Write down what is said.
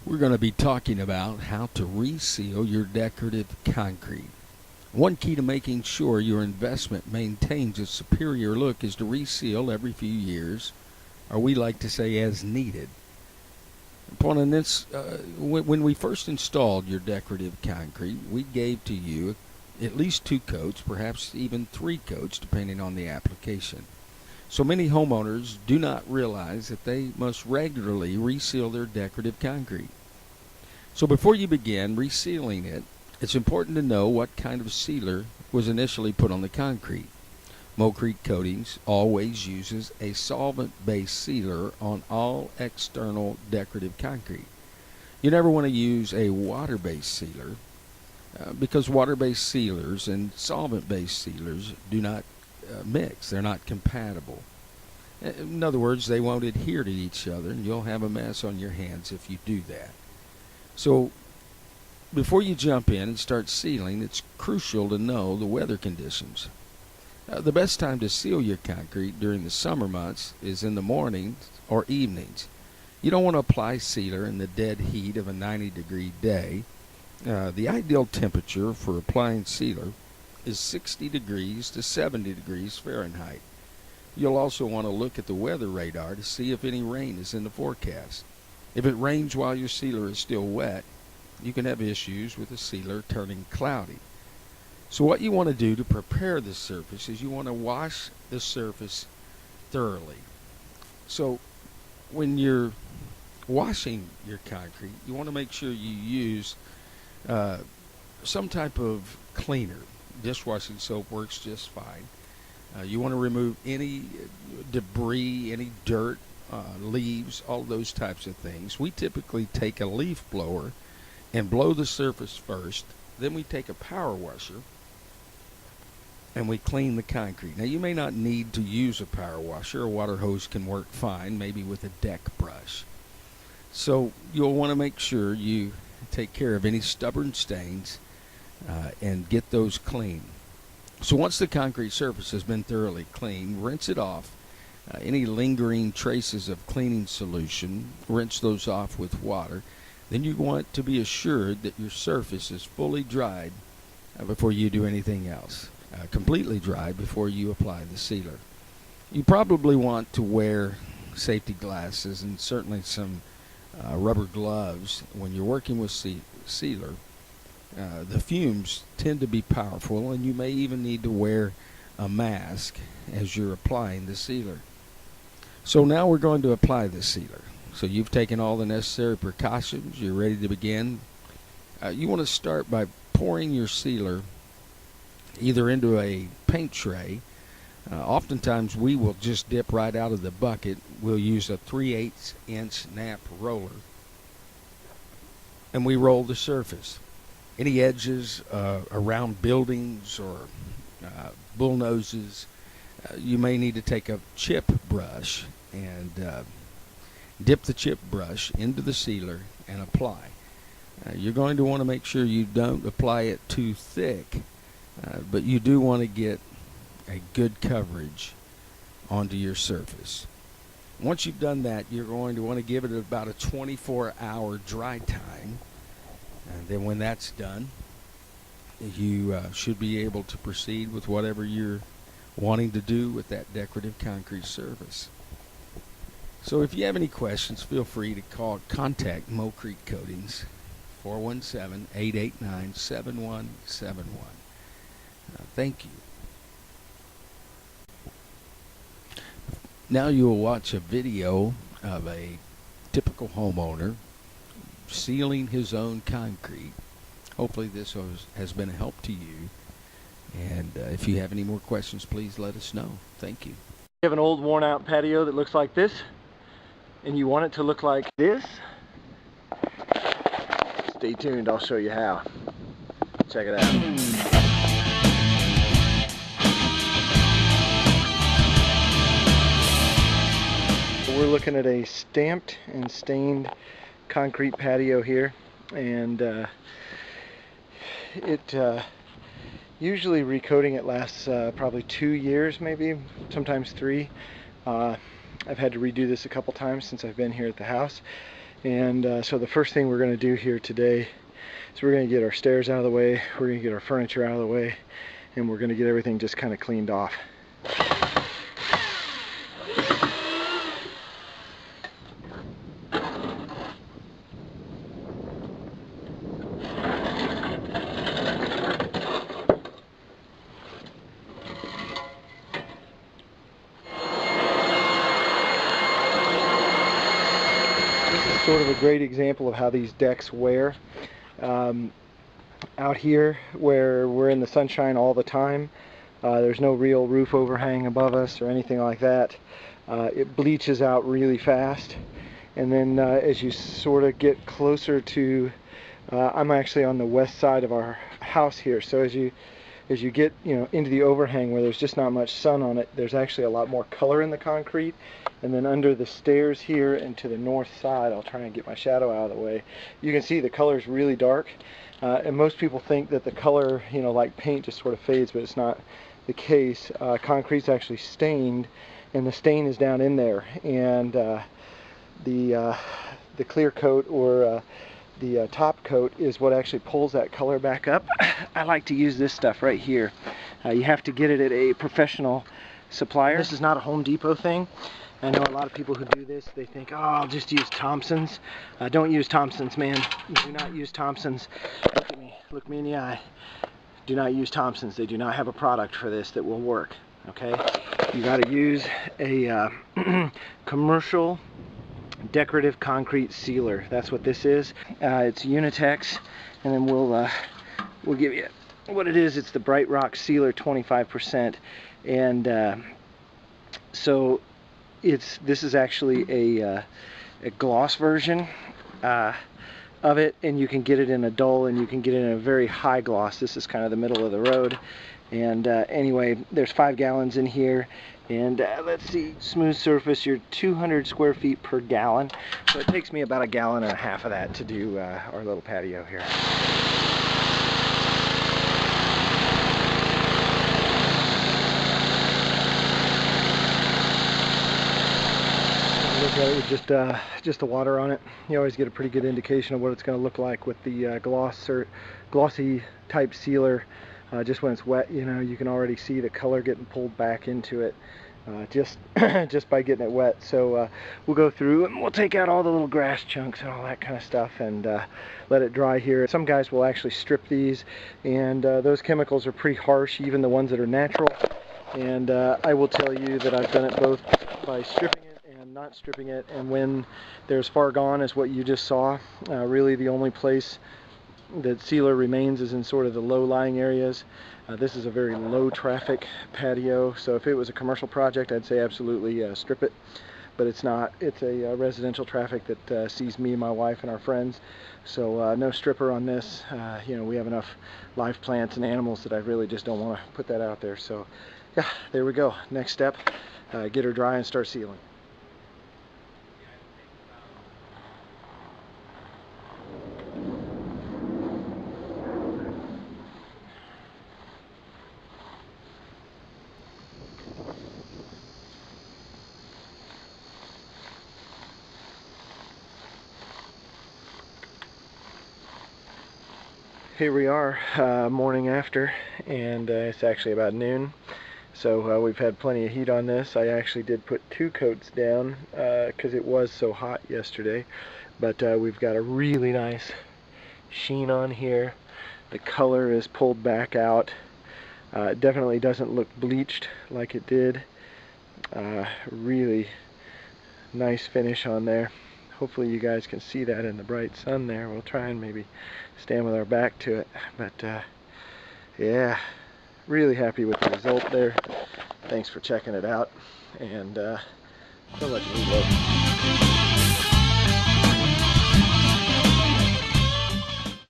We're going to be talking about how to reseal your decorative concrete. One key to making sure your investment maintains a superior look is to reseal every few years, or we like to say as needed. When we first installed your decorative concrete, we gave to you at least 2 coats, perhaps even 3 coats, depending on the application. So many homeowners do not realize that they must regularly reseal their decorative concrete. So before you begin resealing it, it's important to know what kind of sealer was initially put on the concrete. Mocrete Coatings always uses a solvent-based sealer on all external decorative concrete. You never want to use a water-based sealer because water-based sealers and solvent-based sealers do not mix. They're not compatible. In other words, they won't adhere to each other, and you'll have a mess on your hands if you do that. So before you jump in and start sealing, it's crucial to know the weather conditions. The best time to seal your concrete during the summer months is in the mornings or evenings. You don't want to apply sealer in the dead heat of a 90-degree day. The ideal temperature for applying sealer is 60 degrees to 70 degrees Fahrenheit. You'll also want to look at the weather radar to see if any rain is in the forecast. If it rains while your sealer is still wet, you can have issues with the sealer turning cloudy. So what you want to do to prepare the surface is you want to wash the surface thoroughly. So when you're washing your concrete, you want to make sure you use some type of cleaner. Dishwashing soap works just fine. You want to remove any debris, any dirt, leaves, all those types of things. We typically take a leaf blower and blow the surface first. Then we take a power washer and we clean the concrete. Now, you may not need to use a power washer. A water hose can work fine, maybe with a deck brush. So you'll want to make sure you take care of any stubborn stains and get those clean. So once the concrete surface has been thoroughly cleaned, rinse it off. Any lingering traces of cleaning solution, rinse those off with water. Then you want to be assured that your surface is fully dried before you do anything else. Completely dry before you apply the sealer. You probably want to wear safety glasses and certainly some rubber gloves when you're working with sealer. The fumes tend to be powerful, and you may even need to wear a mask as you're applying the sealer. So now we're going to apply the sealer. So you've taken all the necessary precautions. You're ready to begin. You want to start by pouring your sealer either into a paint tray. Oftentimes we will just dip right out of the bucket. We'll use a 3/8 inch nap roller, and we roll the surface. Any edges around buildings or bull noses, you may need to take a chip brush and dip the chip brush into the sealer and apply. You're going to want to make sure you don't apply it too thick, but you do want to get a good coverage onto your surface. Once you've done that, you're going to want to give it about a 24-hour dry time. And then when that's done, you should be able to proceed with whatever you're wanting to do with that decorative concrete surface. So if you have any questions, feel free to contact Mocrete Coatings, 417-889-7171. Thank you. Now you will watch a video of a typical homeowner sealing his own concrete. Hopefully this has been a help to you. And if you have any more questions, please let us know. Thank you. You have an old worn out patio that looks like this, and you want it to look like this. Stay tuned, I'll show you how. Check it out. We're looking at a stamped and stained concrete patio here, and usually recoating it lasts probably 2 years, maybe sometimes 3. I've had to redo this a couple times since I've been here at the house, And so the first thing we're going to do here today is we're going to get our stairs out of the way, we're going to get our furniture out of the way, and we're going to get everything just kind of cleaned off. Sort of a great example of how these decks wear. Out here where we're in the sunshine all the time, there's no real roof overhang above us or anything like that. It bleaches out really fast, and then as you sort of get closer to, I'm actually on the west side of our house here, so as you get into the overhang where there's just not much sun on it, there's actually a lot more color in the concrete. And then under the stairs here and to the north side, I'll try and get my shadow out of the way, you can see the color is really dark. And most people think that the color, like paint, just sort of fades, but it's not the case. Concrete's actually stained, and the stain is down in there. And the clear coat, or the top coat, is what actually pulls that color back up. I like to use this stuff right here. You have to get it at a professional supplier. This is not a Home Depot thing. I know a lot of people who do this, they think, oh, I'll just use Thompson's. Don't use Thompson's, man. Do not use Thompson's. Look at me. Look me in the eye. Do not use Thompson's. They do not have a product for this that will work. Okay? You got to use a commercial decorative concrete sealer. That's what this is. It's Unitex, and then we'll give you what it is. It's the Bright Rock Sealer 25%, and so this is actually a gloss version of it, and you can get it in a dull, and you can get it in a very high gloss. This is kind of the middle of the road. And anyway, there's 5 gallons in here, and let's see, smooth surface, you're 200 square feet per gallon, so it takes me about 1.5 gallons of that to do our little patio here. Look at it with just the water on it. You always get a pretty good indication of what it's going to look like with the glossy type sealer. Just when it's wet, you can already see the color getting pulled back into it just by getting it wet. So we'll go through and we'll take out all the little grass chunks and all that kind of stuff, and let it dry here. Some guys will actually strip these, and those chemicals are pretty harsh, even the ones that are natural. And I will tell you that I've done it both by stripping it and not stripping it, and when there's far gone, as what you just saw, really the only place that sealer remains is in sort of the low-lying areas. This is a very low traffic patio, so if it was a commercial project, I'd say absolutely strip it, but it's not. It's a residential traffic that sees me, my wife, and our friends, so no stripper on this. We have enough live plants and animals that I really just don't want to put that out there. So yeah, there we go. Next step, get her dry and start sealing. Here we are, morning after, and it's actually about noon, so we've had plenty of heat on this. I actually did put 2 coats down because it was so hot yesterday, but we've got a really nice sheen on here. The color is pulled back out. It definitely doesn't look bleached like it did. Really nice finish on there. Hopefully you guys can see that in the bright sun there. We'll try and maybe stand with our back to it. But yeah, really happy with the result there. Thanks for checking it out, and I'll let you look.